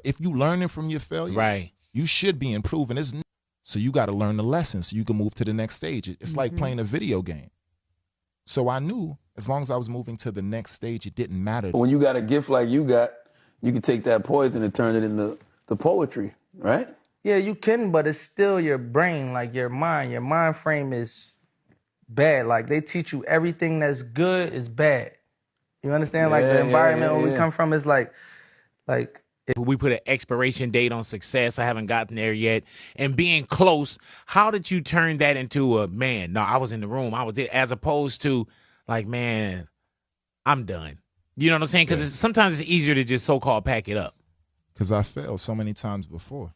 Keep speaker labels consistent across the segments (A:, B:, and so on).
A: If you learning from your failures,
B: Right.
A: you should be improving. So you got to learn the lesson so you can move to the next stage. It's like playing a video game. So I knew as long as I was moving to the next stage, it didn't matter.
C: When you got a gift like you got, you can take that poison and turn it into the poetry, right?
D: Yeah, you can, but it's still your brain, like your mind. Your mind frame is bad. Like they teach you everything that's good is bad. You understand? Like the environment where we come from is like
B: We put an expiration date on success. I haven't gotten there yet. And being close, how did you turn that into a, man, no, I was in the room, I was there, as opposed to like, man, I'm done. You know what I'm saying? Because sometimes it's easier to just so-called pack it up.
A: Because I failed so many times before.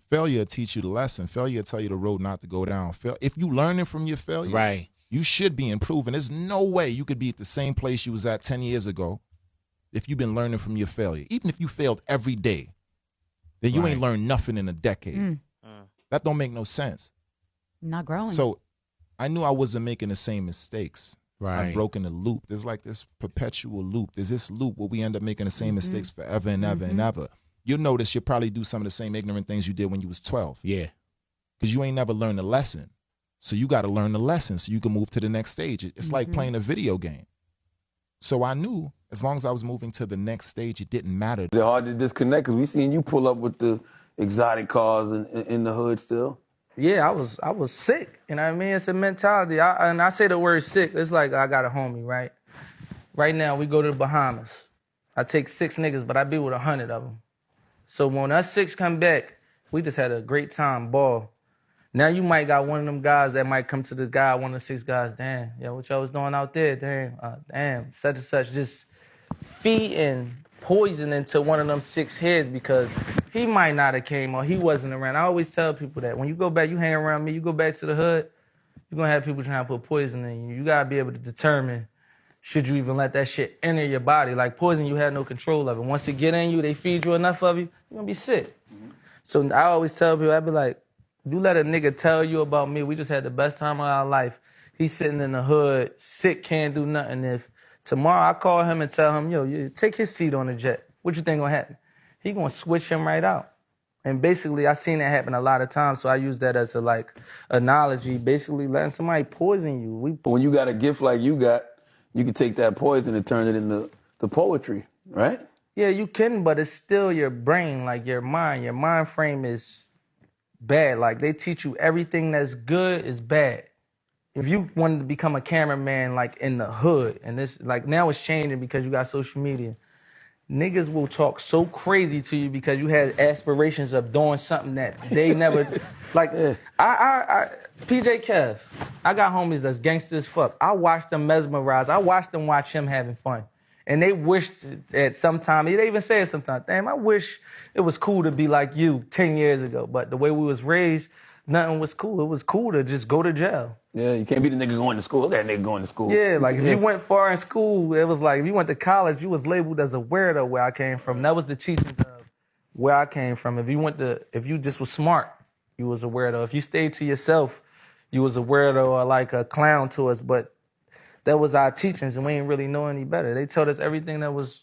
A: Failure teach you the lesson. Failure tell you the road not to go down. If you learning from your failures,
B: right,
A: you should be improving. There's no way you could be at the same place you was at 10 years ago if you've been learning from your failure. Even if you failed every day, then you ain't learned nothing in a decade. That don't make no sense.
E: Not growing.
A: So I knew I wasn't making the same mistakes.
B: Right.
A: I'd broken the loop. There's like this perpetual loop. There's this loop where we end up making the same mistakes forever and ever and ever. You'll notice you'll probably do some of the same ignorant things you did when you was 12.
B: Yeah.
A: Because you ain't never learned a lesson. So you got to learn the lesson so you can move to the next stage. It's like playing a video game. So I knew as long as I was moving to the next stage, it didn't matter.
C: It's hard to disconnect because we seen you pull up with the exotic cars in the hood still.
D: yeah, I was sick. You know what I mean? It's a mentality. And I say the word sick. It's like I got a homie, right? Right now we go to the Bahamas. I take 6 niggas, but I be with 100 of them. So when us 6 come back, we just had a great time, ball. Now you might got one of them guys that might come to the guy, one of the 6 guys, damn, yo, what y'all was doing out there? Damn, such and such, just feeding poison into one of them 6 heads because he might not have came or he wasn't around. I always tell people that when you go back, you hang around me, you go back to the hood, you're gonna have people trying to put poison in you. You gotta be able to determine should you even let that shit enter your body. Like poison, you had no control of it. Once it get in you, they feed you enough of you, you're gonna be sick. So I always tell people, I be like, you let a nigga tell you about me, we just had the best time of our life. He's sitting in the hood, sick, can't do nothing. If tomorrow I call him and tell him, yo, take his seat on the jet, what you think gonna happen? He gonna switch him right out. And basically, I seen that happen a lot of times, so I use that as a like analogy, basically letting somebody poison you.
C: When you got a gift like you got, you can take that poison and turn it into the poetry, right?
D: Yeah, you can, but it's still your brain, like your mind. Your mind frame is bad. Like they teach you everything that's good is bad. If you wanted to become a cameraman like in the hood, and this like now it's changing because you got social media, niggas will talk so crazy to you because you had aspirations of doing something that they never like. I PJ Kev, I got homies that's gangster as fuck. I watched them mesmerize. I watched them watch him having fun. And they wished at some time, they even say it sometimes, damn, I wish it was cool to be like you 10 years ago. But the way we was raised, nothing was cool. It was cool to just go to jail.
C: Yeah, you can't be the nigga going to school. Look at that nigga going to school.
D: Yeah, like if you went far in school, it was like if you went to college, you was labeled as a weirdo where I came from. That was the teachings of where I came from. If you just was smart, you was a weirdo. If you stayed to yourself, you was a weirdo or like a clown to us. But that was our teachings, and we ain't really know any better. They told us everything that was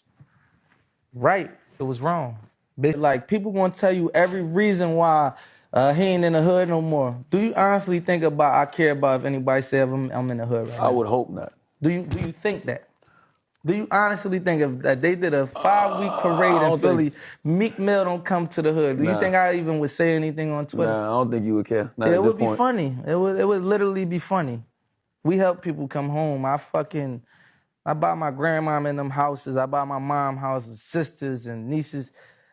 D: right, it was wrong. Like, people gonna tell you every reason why he ain't in the hood no more. Do you honestly think about, I care about if anybody say I'm in the hood right now?
C: I would hope not.
D: Do you think that? Do you honestly think if that they did a 5-week parade in Philly, Meek Mill don't come to the hood? Do you think I even would say anything on Twitter?
C: Nah, I don't think you would care. Not
D: it
C: at
D: would
C: this
D: be funny. It would literally be funny. We help people come home. I buy my grandma in them houses. I buy my mom houses, sisters and nieces.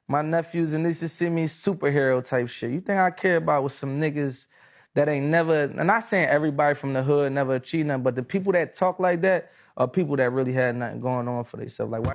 D: My nephews and nieces see me superhero type shit. You think I care about with some niggas that ain't never, I'm not saying everybody from the hood never achieved nothing, but the people that talk like that are people that really had nothing going on for themselves. Like, why?